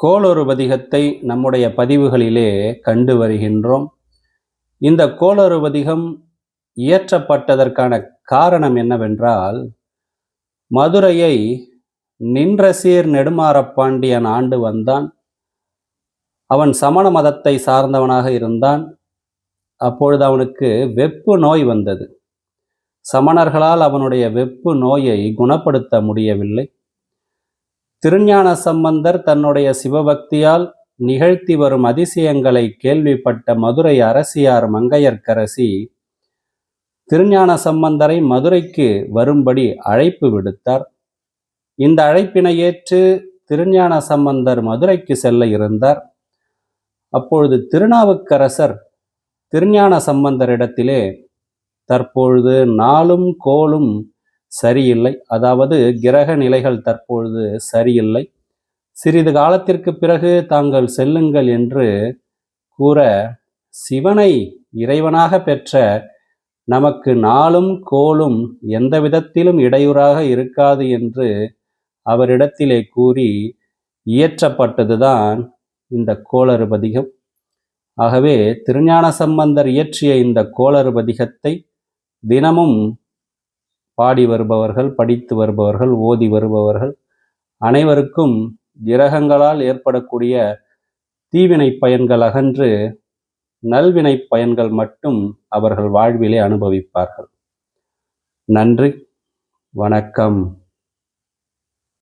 கோளறு பதிகத்தை நம்முடைய பதிவுகளிலே கண்டு வருகின்றோம். இந்த கோளறு பதிகம் இயற்றப்பட்டதற்கான காரணம் என்னவென்றால், மதுரையை நின்றசீர் நெடுமாறப்பாண்டியன் ஆண்டு வந்தான். அவன் சமண மதத்தை சார்ந்தவனாக இருந்தான். அப்பொழுது அவனுக்கு வெப்பு நோய் வந்தது. சமணர்களால் அவனுடைய வெப்பு நோயை குணப்படுத்த முடியவில்லை. திருஞான சம்பந்தர் தன்னுடைய சிவபக்தியால் நிகழ்த்தி வரும் அதிசயங்களை கேள்விப்பட்ட மதுரை அரசியார் மங்கையர்க்கரசி திருஞான சம்பந்தரை மதுரைக்கு வரும்படி அழைப்பு விடுத்தார். இந்த அழைப்பினை ஏற்று திருஞான சம்பந்தர் மதுரைக்கு செல்ல இருந்தார். அப்பொழுது திருநாவுக்கரசர் திருஞான சம்பந்தரிடத்திலே தற்பொழுது நாளும் கோளும் சரியில்லை, அதாவது கிரக நிலைகள் தற்பொழுது சரியில்லை, சிறிது காலத்திற்கு பிறகு தாங்கள் செல்லுங்கள் என்று கூற, சிவனை இறைவனாக பெற்ற நமக்கு நாளும் கோளும் எந்த விதத்திலும் இடையூறாக இருக்காது என்று அவரிடத்திலே கூறி இயற்றப்பட்டதுதான் இந்த கோளறு பதிகம். ஆகவே திருஞான சம்பந்தர் இயற்றிய இந்த கோளறு பதிகத்தை தினமும் பாடி வருபவர்கள், படித்து வருபவர்கள், ஓதி வருபவர்கள் அனைவருக்கும் கிரகங்களால் ஏற்படக்கூடிய தீவினை பயன்கள் அகன்று நல்வினை பயன்கள் மட்டும் அவர்கள் வாழ்விலே அனுபவிப்பார்கள். நன்றி, வணக்கம்.